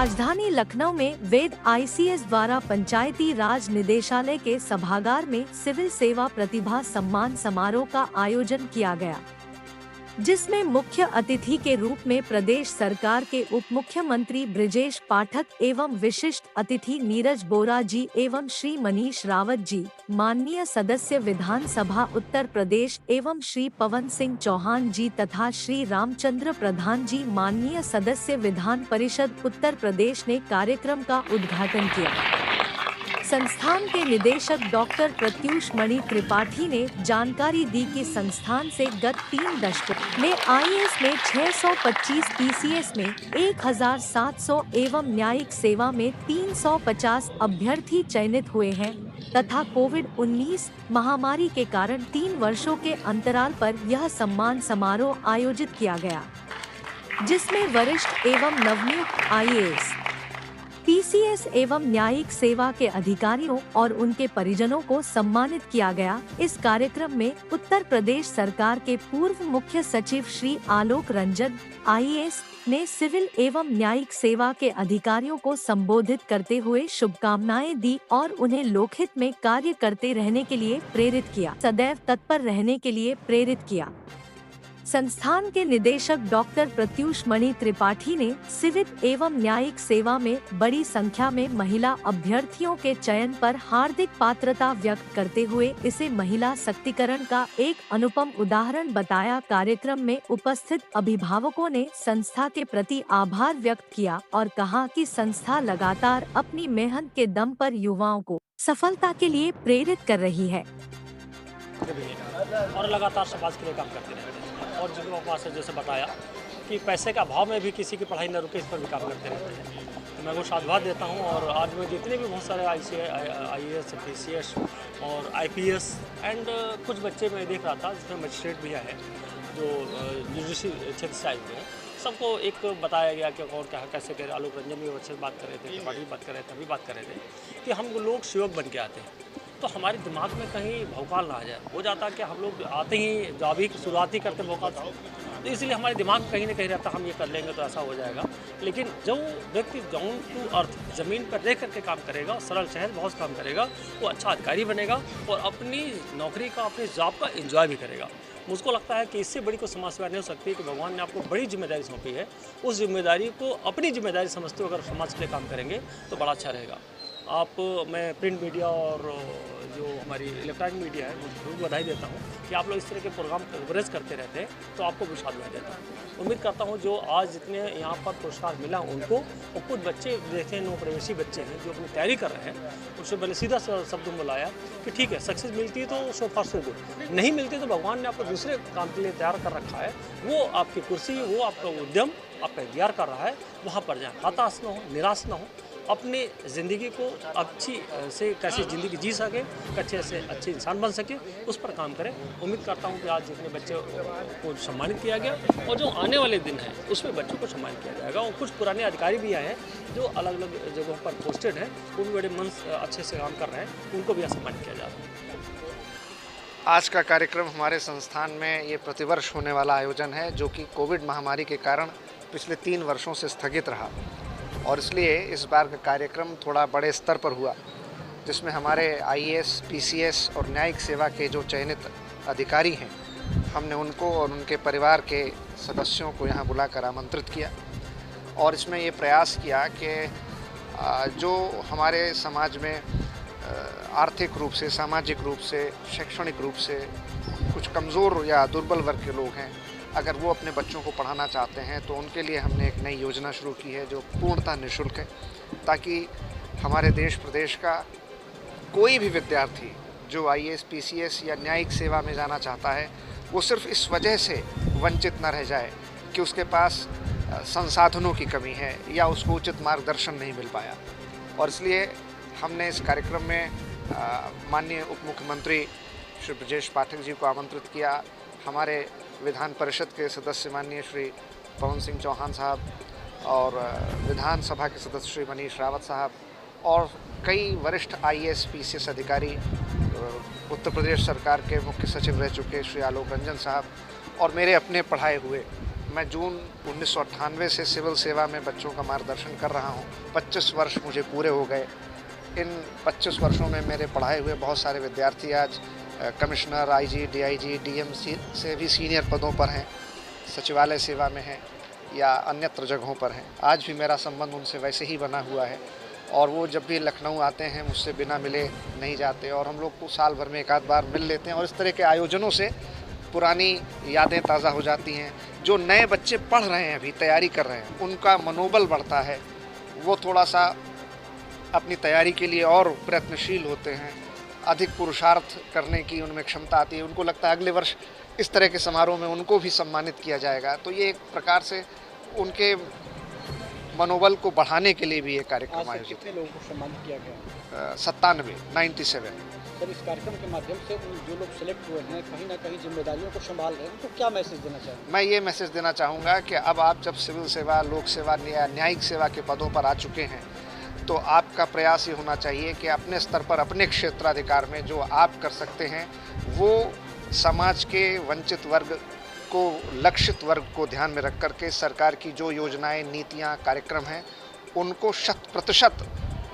राजधानी लखनऊ में वेद ICS द्वारा पंचायती राज निदेशालय के सभागार में सिविल सेवा प्रतिभा सम्मान समारोह का आयोजन किया गया, जिसमें मुख्य अतिथि के रूप में प्रदेश सरकार के उप मुख्यमंत्री ब्रिजेश पाठक एवं विशिष्ट अतिथि नीरज बोरा जी एवं श्री मनीष रावत जी, माननीय सदस्य विधानसभा उत्तर प्रदेश एवं श्री पवन सिंह चौहान जी तथा श्री रामचंद्र प्रधान जी, माननीय सदस्य विधान परिषद उत्तर प्रदेश ने कार्यक्रम का उद्घाटन किया। संस्थान के निदेशक डॉक्टर प्रत्युष मणि त्रिपाठी ने जानकारी दी कि संस्थान से गत 3 दशक में IAS में 625, PCS में 1700 एवं न्यायिक सेवा में 350 अभ्यर्थी चयनित हुए हैं तथा कोविड-19 महामारी के कारण 3 वर्षों के अंतराल पर यह सम्मान समारोह आयोजित किया गया, जिसमें वरिष्ठ एवं नवनियुक्त IAS, PCS एवं न्यायिक सेवा के अधिकारियों और उनके परिजनों को सम्मानित किया गया। इस कार्यक्रम में उत्तर प्रदेश सरकार के पूर्व मुख्य सचिव श्री आलोक रंजन IAS ने सिविल एवं न्यायिक सेवा के अधिकारियों को संबोधित करते हुए शुभकामनाएं दी और उन्हें लोकहित में कार्य करते रहने के लिए प्रेरित किया, सदैव तत्पर रहने के लिए प्रेरित किया। संस्थान के निदेशक डॉक्टर प्रत्युष मणि त्रिपाठी ने सिविल एवं न्यायिक सेवा में बड़ी संख्या में महिला अभ्यर्थियों के चयन पर हार्दिक पात्रता व्यक्त करते हुए इसे महिला शक्तिकरण का एक अनुपम उदाहरण बताया। कार्यक्रम में उपस्थित अभिभावकों ने संस्था के प्रति आभार व्यक्त किया और कहा कि संस्था लगातार अपनी मेहनत के दम पर युवाओं को सफलता के लिए प्रेरित कर रही है और लगातार समाज के लिए काम करते रहते हैं। और जिनको पास जैसे बताया कि पैसे का अभाव में भी किसी की पढ़ाई न रुके, इस पर भी काम करते रहते हैं। तो मैं वो साधुवाद देता हूँ। और आज में जितने भी बहुत सारे IAS, PCS और IPS एंड कुछ बच्चे मैं देख रहा था जिसमें मजिस्ट्रेट भी है जो जुडिशरी क्षेत्र से आए हुए हैं, सबको एक बताया गया कि और क्या कैसे करें। आलोक रंजन भी अच्छे से बात कर रहे थे, त्रिपाठी भी बात कर रहे थे, अभी बात कर रहे थे कि हम लोग सेवक बन के आते हैं तो हमारे दिमाग में कहीं भौकाल ना आ जाए। हो जाता कि हम लोग आते ही जॉब ही शुरुआत ही करते भौकाल से, तो इसलिए हमारे दिमाग कहीं ना कहीं रहता हम ये कर लेंगे तो ऐसा हो जाएगा। लेकिन जो व्यक्ति डाउन टू अर्थ ज़मीन पर रह करके काम करेगा, सरल सहज बहुत काम करेगा, वो अच्छा अधिकारी बनेगा और अपनी नौकरी का, अपनी जॉब का एंजॉय भी करेगा। मुझको लगता है कि इससे बड़ी कोई समाज सेवा नहीं हो सकती कि भगवान ने आपको बड़ी जिम्मेदारी सौंपी है, उस जिम्मेदारी को अपनी जिम्मेदारी समझते हुए अगर समाज के लिए काम करेंगे तो बड़ा अच्छा रहेगा। मैं प्रिंट मीडिया और जो हमारी इलेक्ट्रॉनिक मीडिया है उनको बधाई देता हूँ कि आप लोग इस तरह के प्रोग्राम कवरेज करते रहते हैं, तो आपको भी साधुवाद देता हूँ। उम्मीद करता हूँ जो आज जितने यहाँ पर पुरस्कार मिला उनको, और कुछ बच्चे देखे नौ प्रवेशी बच्चे हैं जो अपनी तैयारी कर रहे हैं, उससे मैंने सीधा शब्द में बुलाया कि ठीक है, सक्सेस मिलती है तो सो फार सो गुड, नहीं मिलती तो भगवान ने आपको दूसरे काम के लिए तैयार कर रखा है। वो आपकी कुर्सी, वो आपका उद्यम आपका इंतजार कर रहा है, वहाँ पर जाएँ, हताश न हो, निराश न हो, अपनी ज़िंदगी को अच्छी से कैसे ज़िंदगी जी सके, अच्छे से अच्छे इंसान बन सके, उस पर काम करें। उम्मीद करता हूँ कि आज जितने बच्चे को सम्मानित किया गया और जो आने वाले दिन हैं उसमें बच्चों को सम्मानित किया जाएगा। और कुछ पुराने अधिकारी भी आए हैं जो अलग अलग जगहों पर पोस्टेड हैं, वो भी बड़े मन अच्छे से काम कर रहे हैं, उनको भी सम्मानित किया जा रहा है। आज का कार्यक्रम हमारे संस्थान में ये प्रतिवर्ष होने वाला आयोजन है, जो कि कोविड महामारी के कारण पिछले 3 वर्षों से स्थगित रहा और इसलिए इस बार का कार्यक्रम थोड़ा बड़े स्तर पर हुआ, जिसमें हमारे IAS, PCS और न्यायिक सेवा के जो चयनित अधिकारी हैं, हमने उनको और उनके परिवार के सदस्यों को यहाँ बुलाकर आमंत्रित किया और इसमें ये प्रयास किया कि जो हमारे समाज में आर्थिक रूप से, सामाजिक रूप से, शैक्षणिक रूप से कुछ कमज़ोर या दुर्बल वर्ग के लोग हैं, अगर वो अपने बच्चों को पढ़ाना चाहते हैं तो उनके लिए हमने एक नई योजना शुरू की है जो पूर्णतः निःशुल्क है, ताकि हमारे देश प्रदेश का कोई भी विद्यार्थी जो IAS, PCS या न्यायिक सेवा में जाना चाहता है, वो सिर्फ इस वजह से वंचित न रह जाए कि उसके पास संसाधनों की कमी है या उसको उचित मार्गदर्शन नहीं मिल पाया। और इसलिए हमने इस कार्यक्रम में माननीय उप मुख्यमंत्री श्री ब्रिजेश पाठक जी को आमंत्रित किया, हमारे विधान परिषद के सदस्य माननीय श्री पवन सिंह चौहान साहब और विधानसभा के सदस्य श्री मनीष रावत साहब और कई वरिष्ठ IAS, PCS अधिकारी, उत्तर प्रदेश सरकार के मुख्य सचिव रह चुके श्री आलोक रंजन साहब और मेरे अपने पढ़ाए हुए मैं जून 1998 से सिविल सेवा में बच्चों का मार्गदर्शन कर रहा हूँ। 25 वर्ष मुझे पूरे हो गए। इन 25 वर्षों में मेरे पढ़ाए हुए बहुत सारे विद्यार्थी आज कमिश्नर, आईजी, डीआईजी, डीएम से भी सीनियर पदों पर हैं, सचिवालय सेवा में हैं या अन्यत्र जगहों पर हैं। आज भी मेरा संबंध उनसे वैसे ही बना हुआ है और वो जब भी लखनऊ आते हैं मुझसे बिना मिले नहीं जाते और हम लोग को साल भर में एक आध बार मिल लेते हैं और इस तरह के आयोजनों से पुरानी यादें ताज़ा हो जाती हैं। जो नए बच्चे पढ़ रहे हैं, अभी तैयारी कर रहे हैं, उनका मनोबल बढ़ता है, वो थोड़ा सा अपनी तैयारी के लिए और प्रयत्नशील होते हैं, अधिक पुरुषार्थ करने की उनमें क्षमता आती है। उनको लगता है अगले वर्ष इस तरह के समारोह में उनको भी सम्मानित किया जाएगा। तो ये एक प्रकार से उनके मनोबल को बढ़ाने के लिए भी ये कार्यक्रम आयोजित। कितने लोगों को सम्मानित किया गया? 97 सर, इस कार्यक्रम के माध्यम से जो लोग सेलेक्ट हुए हैं कहीं ना कहीं जिम्मेदारियों को संभाल रहे हैं, उनको क्या मैसेज देना चाहेंगे? मैं ये मैसेज देना चाहूँगा कि अब आप जब सिविल सेवा, लोक सेवा, न्यायिक सेवा के पदों पर आ चुके हैं तो आपका प्रयास ये होना चाहिए कि अपने स्तर पर, अपने क्षेत्राधिकार में जो आप कर सकते हैं वो समाज के वंचित वर्ग को, लक्षित वर्ग को ध्यान में रख कर के सरकार की जो योजनाएं, नीतियां, कार्यक्रम हैं उनको 100%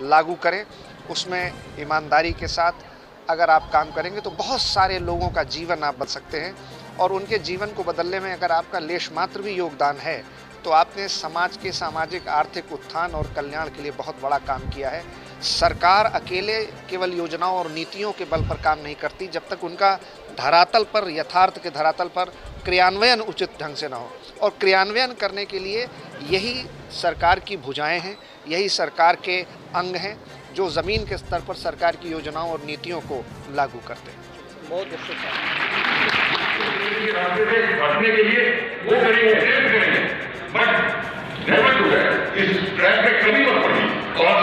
लागू करें। उसमें ईमानदारी के साथ अगर आप काम करेंगे तो बहुत सारे लोगों का जीवन आप बदल सकते हैं और उनके जीवन को बदलने में अगर आपका लेश मात्र भी योगदान है तो आपने समाज के सामाजिक, आर्थिक उत्थान और कल्याण के लिए बहुत बड़ा काम किया है। सरकार अकेले केवल योजनाओं और नीतियों के बल पर काम नहीं करती जब तक उनका धरातल पर, यथार्थ के धरातल पर क्रियान्वयन उचित ढंग से ना हो। और क्रियान्वयन करने के लिए यही सरकार की भुजाएं हैं, यही सरकार के अंग हैं जो ज़मीन के स्तर पर सरकार की योजनाओं और नीतियों को लागू करते हैं। बहुत शुक्रिया। बढ़ने के लिए वो करेंगे, बट नेवर डू दैट। इस ट्रैक पे कभी मत पड़ी और